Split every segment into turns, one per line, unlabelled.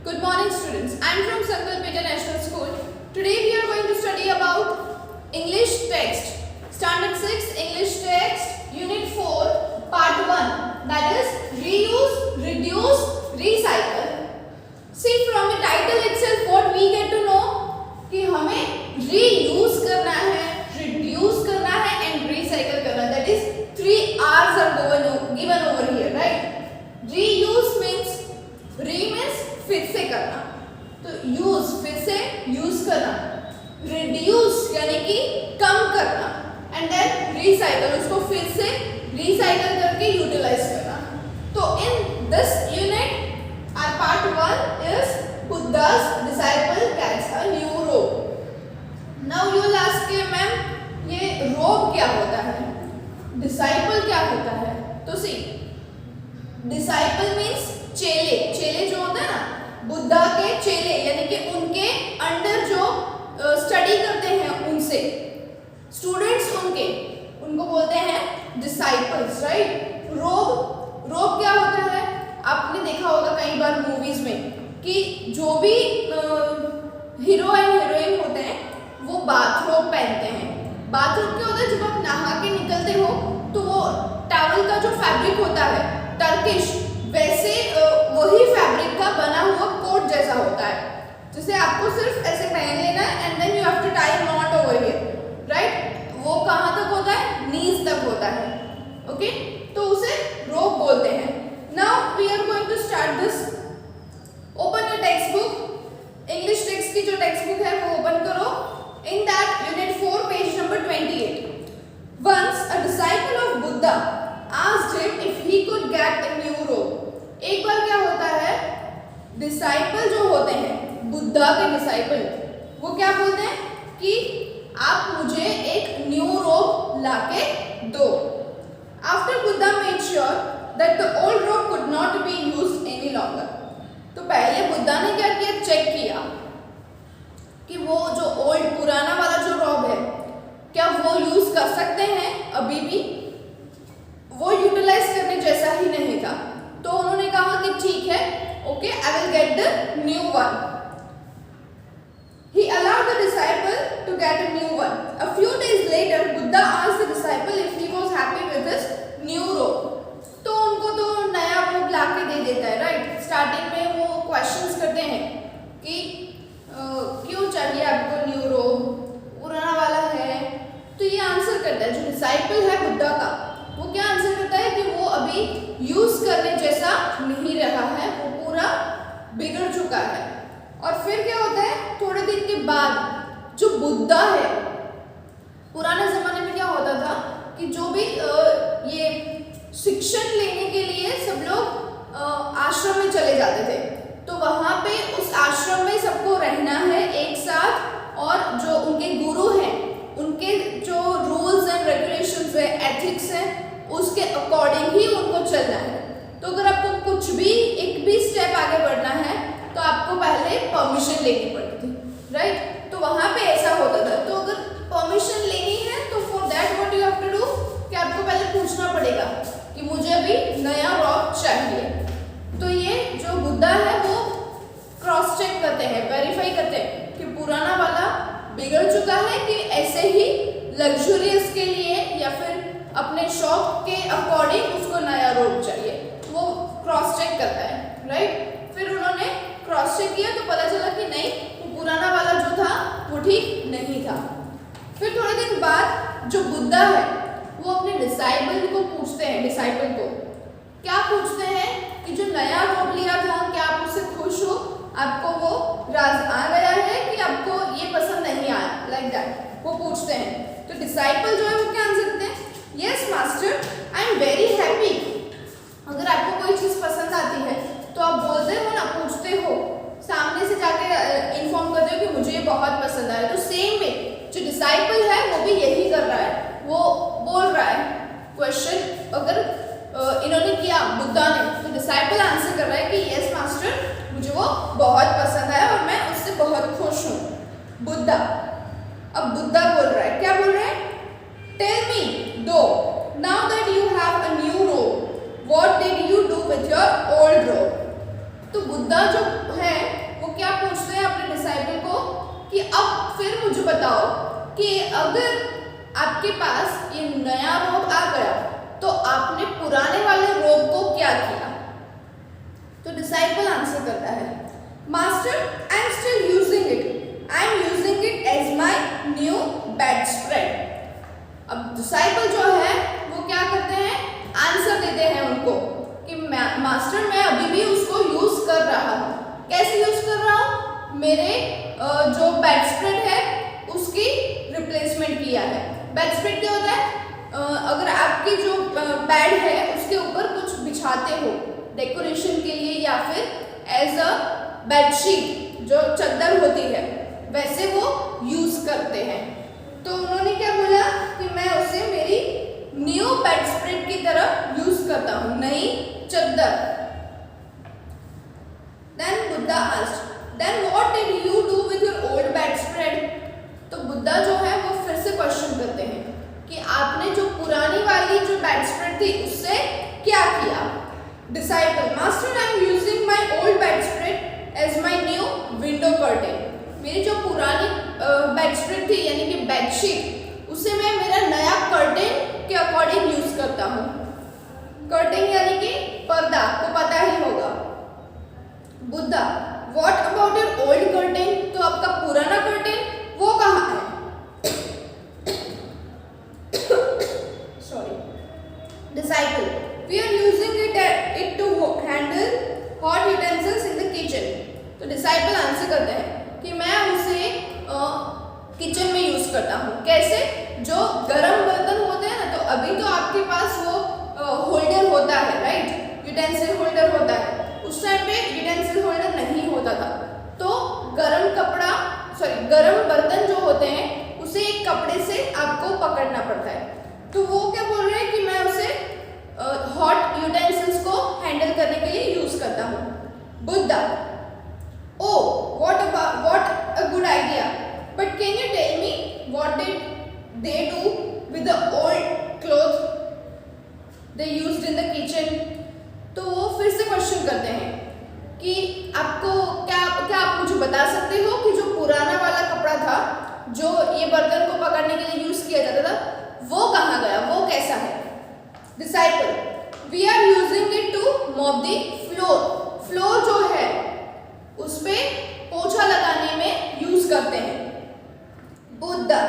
Good morning students. I am from Sankalp International School. Today we are going to study about English text. Standard 6 English text Unit 4 Part 1, that is reuse, reduce, recycle. See from the title itself what we get to know कि हमें reuse करना है, reduce करना है and recycle करना है. That is 3 R's are given over here, right? Reuse means re means फिर से करना, तो यूज फिर से यूज करना, रिड्यूस यानी कि कम करना एंड देन रिसाइकल उसको फिर से रिसाइकल करके यूटिलाइज करना. तो in this unit our part 1 is Buddha's disciple gets a new robe. Now you will ask कि मैम ये रोब क्या होता है, डिसाइपल क्या होता है? तो सी डिसाइपल मीन्स चेले. चेले जो होता है ना, बुद्धा के चेले यानी कि उनके अंडर जो स्टडी करते हैं, उनसे स्टूडेंट्स उनको बोलते हैं डिसाइपल्स, राइट? रोब क्या होता है? आपने देखा होगा कई बार मूवीज में कि जो भी हीरो एंड हीरोइन होते हैं वो बाथरोब पहनते हैं. बाथरोब क्या होता है? जब आप नहा के निकलते हो तो वो टॉवल का जो फैब्रिक होता है टर्किश, वैसे वही फैब्रिक का बना हुआ कोट जैसा होता है, जिसे आपको सिर्फ ऐसे पहन लेना है and then you have to tie knot over here, right? वो कहाँ तक होता है? नीज तक होता है. ओके, तो उसे रोब बोलते हैं. Now we are going to start this. Open your text book. English text की जो टेक्स्ट बुक है वो ओपन करो. In that unit 4 page number 28. Once a disciple of Buddha asked him if he could get a new robe. एक बार क्या होता है, disciple जो होते हैं, बुद्धा के डिसाइपल, वो क्या बोलते हैं कि आप मुझे एक न्यू रोब लाके दो. After Buddha made sure that the old robe could not be used any longer. तो पहले बुद्धा ने क्या किया, चेक किया कि वो जो ओल्ड पुराना वाला जो रोब है क्या वो यूज कर सकते हैं अभी भी. वो यूटिलाइज करने जैसा ही नहीं था, तो उन्होंने कहा कि ठीक है, okay, I will get the new one. He allowed the disciple to get a new one. A few days later, Buddha asked the disciple if he was happy with his new robe. तो उनको तो नया रोब लाके दे देता है, right? Starting में वो क्वेश्चंस करते हैं कि क्यों चाहिए आपको न्यू रोब, पुराना वाला है. तो ये आंसर करता है, जो डिसाइपल है बुद्धा का, वो क्या आंसर करता है कि वो अभी यूज करने जैसा नहीं रहा है, वो पूरा बिगड़ चुका है. और फिर क्या होता है, थोड़े दिन के बाद जो बुद्धा है, पुराने जमाने में क्या होता था कि जो भी ये शिक्षण लेने के लिए सब लोग आश्रम में चले जाते थे, तो वहाँ पे उस आश्रम में सबको रहना है एक साथ, और जो उनके गुरु हैं उनके जो रूल्स एंड रेगुलेशंस है, एथिक्स है, उसके अकॉर्डिंग ही उनको चलना है. तो अगर आपको कुछ भी एक भी स्टेप आगे बढ़ना है तो आपको पहले परमिशन लेनी पड़ती थी, राइट? तो वहाँ पे ऐसा होता था. तो अगर परमिशन लेनी है तो for that what you have to do कि आपको पहले पूछना पड़ेगा कि मुझे अभी नया रॉब चाहिए. तो ये जो बुद्धा है वो क्रॉस चेक करते हैं, वेरीफाई करते हैं कि पुराना वाला बिगड़ चुका है कि ऐसे ही लग्जरियस के लिए या फिर अपने शौक के अकॉर्डिंग उसको नया रोब चाहिए. वो क्रॉस चेक करता है, राइट? फिर उन्होंने क्रॉस चेक किया तो पता चला कि नहीं, वो पुराना वाला जो था वो ठीक नहीं था. फिर थोड़े दिन बाद जो बुद्धा है वो अपने डिसाइपल को पूछते हैं, डिसाइपल को क्या पूछते हैं कि जो नया रोब लिया था क्या आप उससे खुश हो, आपको वो राज आ गया है कि आपको ये पसंद नहीं आया, लाइक दैट वो पूछते हैं. तो डिसाइपल जो है वो क्या आंसर देते हैं, yes master, I am very happy. अगर आपको कोई चीज़ पसंद आती है तो आप बोलते हो ना, पूछते हो, सामने से जाके इन्फॉर्म करते हो कि मुझे ये बहुत पसंद आया. तो सेम में जो डिसाइपल है वो भी यही कर रहा है, वो बोल रहा है क्वेश्चन अगर इन्होंने किया बुद्धा ने, तो डिसाइपल आंसर कर रहा है कि यस मास्टर, मुझे वो बहुत पसंद आया और मैं उससे बहुत खुश हूँ. बुद्धा, अब बुद्धा बोल रहा है, क्या बोल रहा है, टेल मी दो, now that you have a new रोब, what did you do with your old robe? तो बुद्धा जो है वो क्या पूछते हैं अपने डिसाइपल को कि अब फिर मुझे बताओ कि अगर आपके पास ये नया रोग आ गया तो आपने पुराने वाले रोग को क्या किया। तो डिसाइपल आंसर करता है, master I am still using it, I am using it as my new bed spread. अब डिसाइपल जो है वो क्या करते हैं, आंसर देते हैं उनको कि मास्टर मैं अभी भी उसको यूज कर रहा हूँ। कैसे यूज कर रहा हूँ, मेरे जो बेड स्प्रेड है उसकी रिप्लेसमेंट किया है। बेड स्प्रेड क्या होता है, अगर आपकी जो बेड है उसके ऊपर कुछ बिछाते हो डेकोरेशन के लिए या फिर एज अ बेडशीट जो चादर होती है वैसे वो यूज करते हैं। तो उन्होंने क्या बोला कि मैं उसे मेरी न्यू बेड स्प्रेड की तरह यूज करता हूँ, नई चादर। Then Buddha asked, then what did you do with your old bed spread. तो बुद्धा जो है वो फिर से क्वेश्चन करते हैं कि आपने जो पुरानी वाली जो बेड स्प्रेड थी उससे क्या किया। Disciple, master I am using my old bed spread as my new window curtain. मेरी जो पुरानी बेड स्प्रेड थी यानी कि बेडशीट उसे मैं मेरा नया कर्टेन के अकॉर्डिंग यूज करता हूँ। कर्टेन यानी कि पर्दा, आपको पता ही होगा। Buddha, what about your old curtain. तो आपका पुराना कर्टेन वो कहाँ है। Sorry. Disciple, we are using it to handle hot utensils in the kitchen. तो डिसाइपल आंसर करते हैं कि मैं उसे किचन में यूज करता हूँ। कैसे, जो गरम बर्तन होते हैं ना, तो अभी तो आपके पास वो होल्डर होता है, राइट, यूटेंसिल होल्डर होता है। उस टाइम पे यूटेंसिल होल्डर नहीं होता था, तो गरम बर्तन जो होते हैं उसे एक कपड़े से आपको पकड़ना पड़ता है। तो वो क्या बोल रहे हैं कि मैं उसे हॉट यूटेंसिल्स को हैंडल करने के लिए यूज करता हूँ। Buddha, oh what a good idea, but can you tell me what did they do with the old clothes they used in the kitchen। तो वो फिर से क्वेश्चन करते हैं कि आपको क्या आप मुझे बता सकते हो कि जो पुराना वाला कपड़ा था जो ये बर्तन को पकड़ने के लिए यूज किया जाता था वो कहाँ गया, वो कैसा है। Disciple, we are using it to mop the floor. Floor जो है उस पे पोछा लगाने में यूज करते हैं। Buddha,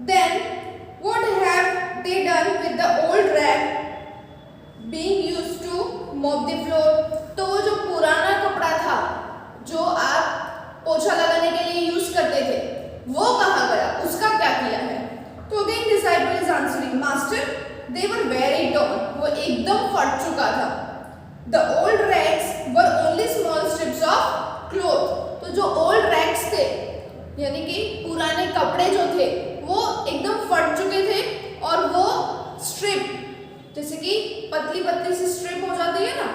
then what have they done with the old rag being used to mop the floor. तो वो जो पुराना कपड़ा था जो आप पोछा लगाने के लिए यूज करते थे वो कहाँ गया, उसका क्या किया है। तो again disciple is answering, master they were very tall, वो एकदम फट चुका था। The old rags were only small strips of cloth। तो जो old rags थे यानी कि पुराने कपड़े जो थे वो एकदम फट चुके थे और वो स्ट्रिप जैसे कि पतली पतली सी स्ट्रिप हो जाती है ना,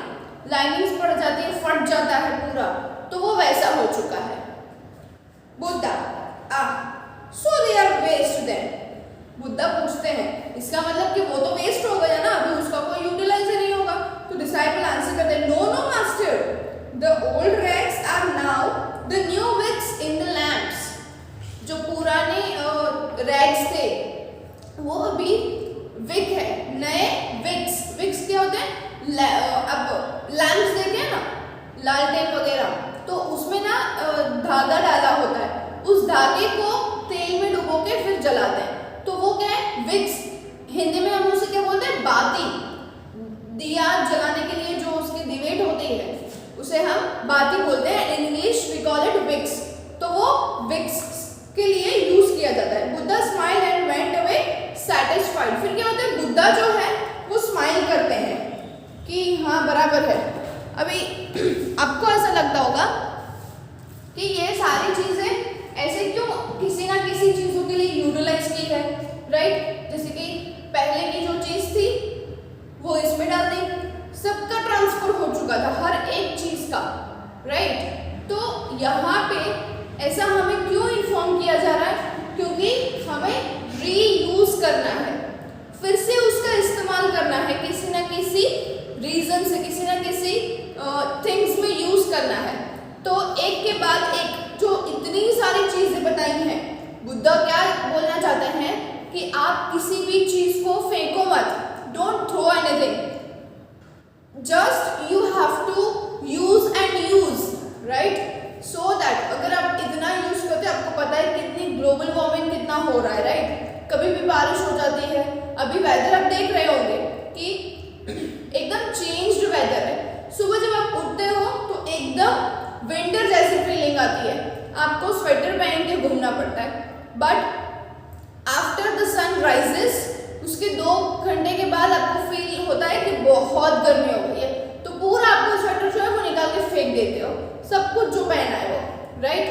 लाइनिंग्स पड़ जाती है, फट जाता है पूरा, तो वो वैसा हो चुका है। Buddha, so they are waste then। Buddha पूछते हैं इसका मतलब कि वो तो वेस्ट हो गया ना, अभी उसका कोई यूटिलाइज नहीं होगा। तो डिसाइपल आंसर करते हैं, no no master, the old rags are now the new wicks in the lamps. जो पुराने रैग्स थे वो अभी विक है, नए विक्स। विक्स क्या होते हैं, अब लैम्प्स देखे हैं ना, लालटेन वगैरह, तो उसमें ना धागा डाला होता है, उस धागे को तेल में डुबो के फिर जलाते हैं, तो वो क्या है, विक्स। हिंदी में हम उसे क्या बोलते हैं, बाती। दिया जलाने के लिए जो उसकी दिवेट होती है उसे हम बाती बोलते हैं, in English we call it wicks. तो वो विक्स के लिए यूज किया जाता है। Buddha smile and went away satisfied. फिर क्या होता है, बुद्धा जो है वो स्माइल करते हैं कि हाँ बराबर है। अभी आपको ऐसा लगता होगा कि ये सारी चीजें ऐसे क्यों किसी ना किसी चीजों के लिए यूटिलाइज की है, राइट। जैसे कि पहले की जो चीज थी वो इसमें डाल दी, सबका ट्रांसफर हो चुका था हर एक चीज का, राइट। तो यहाँ पे ऐसा हमें क्यों इन्फॉर्म किया जा रहा है, क्योंकि हमें रीयूज करना है, फिर से उसका इस्तेमाल करना है किसी ना किसी रीजन से, किसी ना किसी थिंग्स में यूज करना है। तो एक के बाद एक जो इतनी सारी चीजें बताई हैं, बुद्धा क्या बोलना चाहते हैं कि आप किसी भी चीज को फेंको मत, don't throw anything, just you have to use and use, right? So that अगर आप इतना यूज करते हैं, आपको पता है कितनी ग्लोबल वार्मिंग कितना हो रहा है, राइट? कभी भी बारिश हो जाती है, अभी वेदर आप देख रहे होंगे कि एकदम चेंज्ड वेदर है। सुबह जब आप उठते हो तो एकदम विंटर जैसी फीलिंग आती है, आपको स्वेटर पहन के घूमना पड़ता है, but after the sun rises उसके 2 घंटे के बाद आपको फील होता है कि बहुत गर्मी हो गई है, तो पूरा आपको स्वेटर जो है वो निकाल के फेंक देते हो, सब कुछ जो पहना है वो, राइट?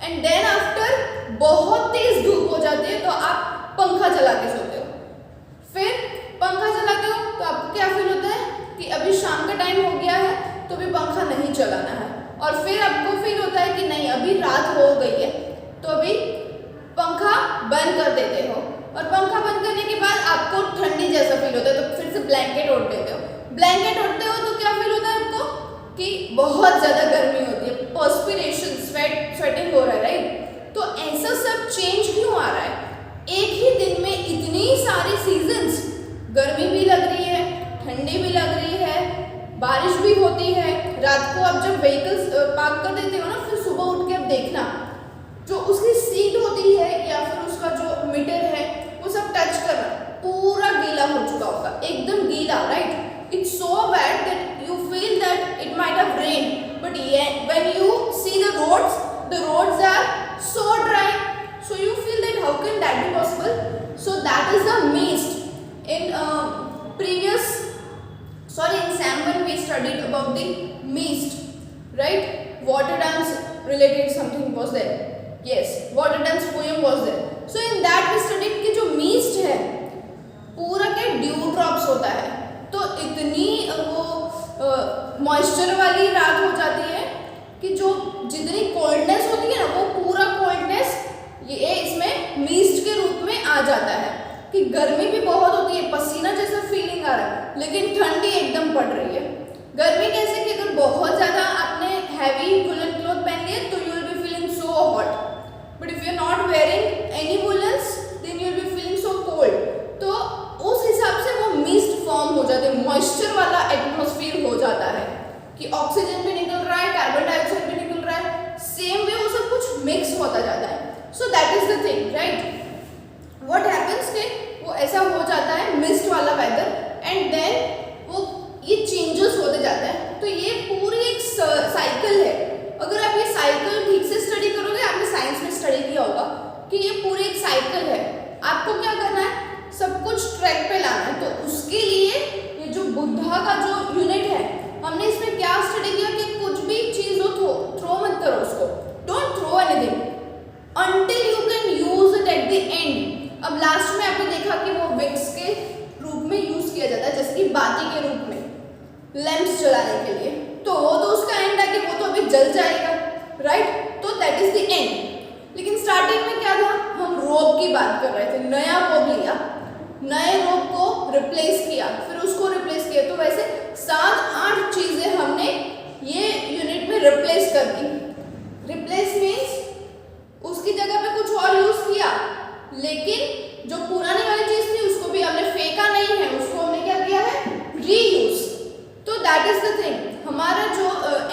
एंड देन आफ्टर बहुत तेज धूप हो जाती है तो आप पंखा चला के सोते हो। फिर पंखा चलाते हो तो आपको क्या फील होता है कि अभी शाम का टाइम हो गया है तो भी पंखा नहीं चलाना है, और फिर आपको फील होता है कि नहीं अभी रात हो गई है तो अभी पंखा बंद कर देते हो, और पंखा बंद करने के बाद आपको ठंडी जैसा फील होता है तो फिर से ब्लैंकेट ओढ़ देते हो। ब्लैंकेट ओढ़ते हो तो क्या फील होता है आपको कि बहुत ज़्यादा गर्मी होती है, पर्सपिरेशन, स्वेटिंग हो रहा है, राइट? तो ऐसा सब चेंज क्यों आ रहा है? एक ही दिन में इतनी सारी सीजन्स, गर्मी भी लग रही है, ठंडी भी लग रही है, बारिश भी होती है। रात को आप जब व्हीकल्स पार्क कर देते हो ना, फिर सुबह उठ के आप देखना जो उसकी सीट होती है या फिर उसका जो मीटर है वो सब टच करना, पूरा गीला हो चुका होगा, एकदम गीला, right? It's so bad that you feel that it might have rained, but yeah, when you see the roads are so dry, so you feel that how can that be possible? So that is the mist. In Sam 1 we studied about the mist, right? Water dance related something was there. Yes, water dance poem was there. So in that we studied कि जो mist है पूरा क्या due drops होता है, तो इतनी वो मॉइस्चर वाली रात हो जाती है कि जो जितनी कोल्डनेस होती है ना वो पूरा कोल्डनेस ये इसमें मिस्ट के रूप में आ जाता है, कि गर्मी भी बहुत होती है, पसीना जैसा फीलिंग आ रहा है, लेकिन ठंडी एकदम पड़ रही है। गर्मी कैसे कि अगर बहुत ज़्यादा आपने हैवी वुलन क्लॉथ पहन लिए तो you will be feeling so hot, but if you are not wearing any woollens then you will be feeling so cold. तो उस हिसाब से वो मिस्ट फॉर्म हो जाते हैं, मॉइस्चर वाला एटमॉस्फेयर हो जाता है कि ऑक्सीजन भी निकल रहा है, कार्बन डाइऑक्साइड भी निकल रहा है, सेम वे वो सब कुछ मिक्स होता जाता है। सो that is the thing, right? What happens कि वो ऐसा हो जाता है मिस्ट वाला वेदर, एंड देन वो ये चेंजेस होते जाता है। तो ये पूरी एक साइकिल है। अगर आप ये साइकिल ठीक से स्टडी करोगे, आपने साइंस में स्टडी किया होगा कि ये पूरी एक साइकिल है, आपको क्या करना है, सब कुछ ट्रैक पे लाना है। तो उसके लिए ये जो बुद्धा का जो यूनिट है, हमने इसमें क्या स्टडी किया कि कुछ भी चीज हो थ्रो मत करो उसको, don't throw anything until you can use it at the end। अब लास्ट में आपने देखा कि वो विक्स के रूप में यूज किया जाता है, जैसे कि बाती के रूप में लैंप्स जलाने के लिए, तो उसका एंड है कि वो तो अभी जल जाएगा, राइट? तो दैट इज द एंड। लेकिन स्टार्टिंग में क्या था, हम रोप की बात कर रहे थे, नया रोप लिया, नए रोप को रिप्लेस किया, फिर उसको रिप्लेस किया, तो वैसे 7-8 चीजें हमने ये यूनिट में रिप्लेस कर दी। रिप्लेस मीन्स उसकी जगह पे कुछ और यूज किया, लेकिन जो पुरानी वाली चीज थी उसको भी हमने फेंका नहीं है, उसको हमने क्या किया है, रीयूज। तो दैट इज द थिंग, हमारा जो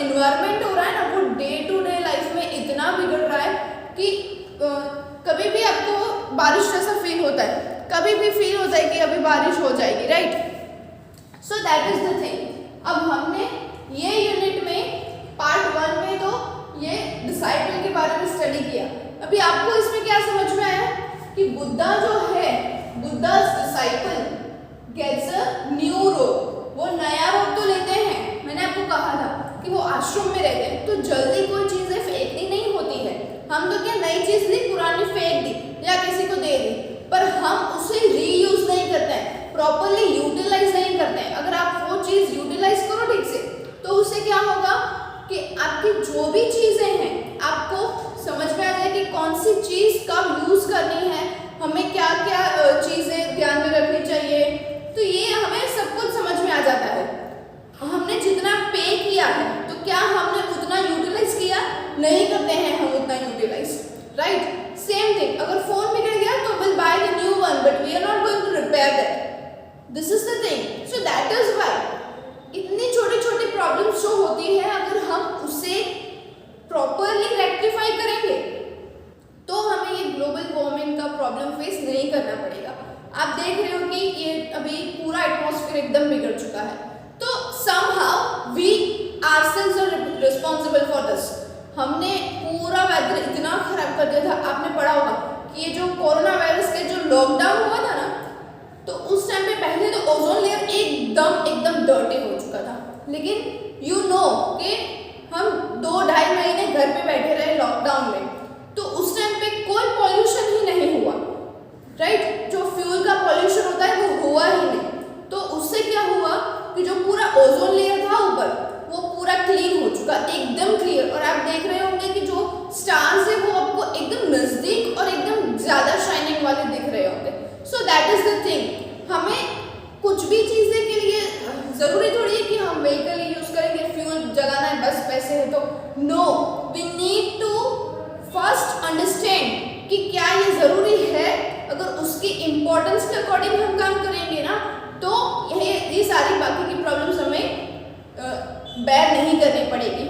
एनवायरनमेंट हो रहा है ना, वो डे टू डे लाइफ में इतना बिगड़ रहा है कि कभी भी आपको बारिश जैसा फील होता है, कभी भी फील होता है कि अभी बारिश हो जाएगी, right? So that is the thing. अब हमने ये यूनिट में पार्ट 1 में तो ये डिसाइपल के बारे में स्टडी किया। अभी आपको इसमें क्या समझ में आया कि बुद्धा जो है, बुद्धा's disciple gets a new robe, वो नया रूप तो लेते हैं। मैंने आपको कहा था कि वो आश्रम में रहते हैं, तो जल्दी कोई चीजें फेंकनी नहीं होती है। हम तो क्या नई चीज ली, पुरानी फेंक दी या किसी को दे दी, पर हम उसे रीयूज नहीं करते हैं, प्रॉपरली यूटिलाइज नहीं करते हैं। अगर आप वो चीज यूटिलाइज करो ठीक से, तो उससे क्या होगा कि आपकी जो भी चीजें हैं आपको समझ में आ जाए कि कौन सी चीज कब यूज करनी है, हमें क्या क्या चीजें ध्यान में रखनी चाहिए, तो ये हमें सब कुछ समझ में आ जाता है। हमने जितना पे किया है तो क्या हमने उतना यूटिलाइज किया? नहीं करते हैं हम उतना यूटिलाइज, राइट? सेम थिंग, अगर फोन बिगड़ गया तो will buy the new one, but we are not going to repair that. This is the thing. So that is why इतनी छोटी छोटी प्रॉब्लम्स जो होती है, अगर हम उसे प्रॉपरली रेक्टिफाई करेंगे तो हमें ये ग्लोबल वार्मिंग का प्रॉब्लम फेस नहीं करना पड़ेगा। आप देख रहे हो कि ये अभी पूरा एटमॉस्फेयर एकदम बिगड़ चुका है, तो somehow we ourselves are responsible for this। हमने पूरा वेदर इतना खराब कर दिया था। आपने पढ़ा होगा कि ये जो कोरोना वायरस के जो लॉकडाउन हुआ था ना, तो उस टाइम पे पहले तो ओजोन लेयर एकदम डर्टी हो चुका था, लेकिन यू नो कि हम 2-2.5 महीने घर पे बैठे रहे लॉकडाउन में, तो उस टाइम पे कोई पॉल्यूशन ही नहीं हुआ, राइट? जो फ्यूल का पॉल्यूशन होता है वो हुआ ही नहीं। तो उससे क्या हुआ कि जो पूरा ओजोन लेयर था ऊपर, वो पूरा क्लीन हो चुका, एकदम क्लियर। और आप देख रहे होंगे कि जो स्टार्स है वो आपको एकदम नजदीक और एकदम ज्यादा शाइनिंग वाले दिख रहे होंगे। सो दैट इज द थिंग। हमें कुछ भी चीजें के लिए जरूरी थोड़ी है कि हम व्हीकल यूज करेंगे, फ्यूल जलाना है, बस पैसे है तो। No, we need to first understand कि क्या ये जरूरी है। अगर उसकी इम्पोर्टेंस के अकॉर्डिंग हम काम करेंगे ना, तो ये सारी बाकी की प्रॉब्लम्स हमें बेयर नहीं करनी पड़ेगी।